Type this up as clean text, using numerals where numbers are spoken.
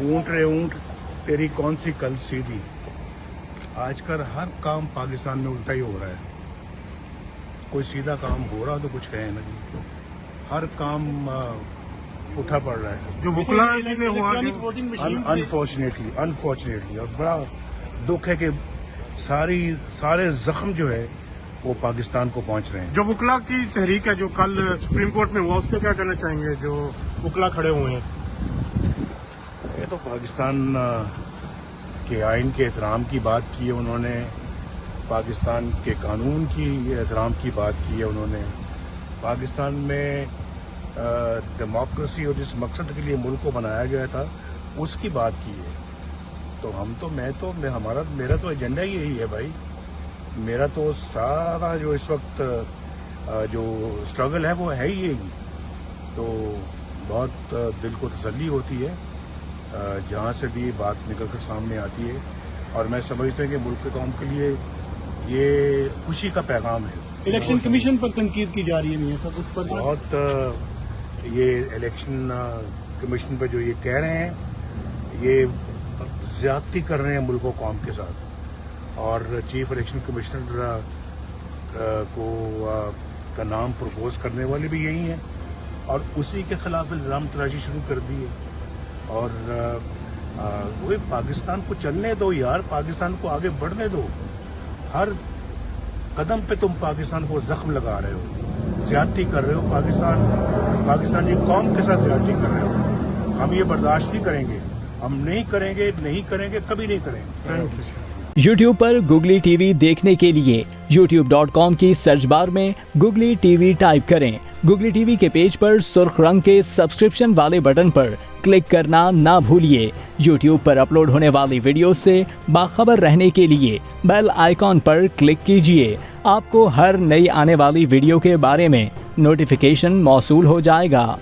ऊंट रे ऊंट तेरी कौन सी कल सीधी। आजकल हर काम पाकिस्तान में उल्टा ही हो रहा है। कोई सीधा काम हो रहा तो कुछ कहे नहीं, हर काम उठा पड़ रहा है। जो वकला ने हुआ अनफॉर्चुनेटली और बड़ा दुख है कि सारे जख्म जो है वो पाकिस्तान को पहुंच रहे हैं। जो वकला की तहरीक है जो कल सुप्रीम कोर्ट में हुआ, उस पर क्या कहना चाहेंगे? जो वकला खड़े हुए हैं, ये तो पाकिस्तान के आइन के एहतराम की बात की है उन्होंने, पाकिस्तान के कानून की एहतराम की बात की है उन्होंने, पाकिस्तान में डेमोक्रेसी और जिस मकसद के लिए मुल्क को बनाया गया था उसकी बात की है। तो मेरा तो एजेंडा ही यही है भाई। मेरा तो सारा जो इस वक्त जो स्ट्रगल है वो है ही यही। तो बहुत दिल को तसल्ली होती है जहाँ से भी बात निकल कर सामने आती है, और मैं समझता हूँ कि मुल्क के कौम के लिए ये खुशी का पैगाम है। इलेक्शन कमीशन पर तनकीद की जा रही है मियां साहब, उस पर बहुत ये इलेक्शन कमीशन पर जो ये कह रहे हैं ये ज्यादती कर रहे हैं मुल्क और कौम के साथ, और चीफ इलेक्शन कमिश्नर का नाम प्रपोज करने वाले भी यही हैं, और उसी के खिलाफ इल्जाम तराशी शुरू कर दी है। और वही पाकिस्तान को चलने दो यार, पाकिस्तान को आगे बढ़ने दो। हर कदम पे तुम पाकिस्तान को जख्म लगा रहे हो, ज्यादती कर रहे हो, पाकिस्तानी कौम के साथ ज्यादती कर रहे हो। हम ये बर्दाश्त नहीं करेंगे, हम नहीं करेंगे, कभी नहीं करेंगे। YouTube पर Googly TV देखने के लिए youtube.com की सर्च बार में Googly TV टाइप करें। Googly TV के पेज पर सुर्ख रंग के सब्सक्रिप्शन वाले बटन पर क्लिक करना ना भूलिए। YouTube पर अपलोड होने वाली वीडियो से बाखबर रहने के लिए बेल आइकॉन पर क्लिक कीजिए। आपको हर नई आने वाली वीडियो के बारे में नोटिफिकेशन मौसूल हो जाएगा।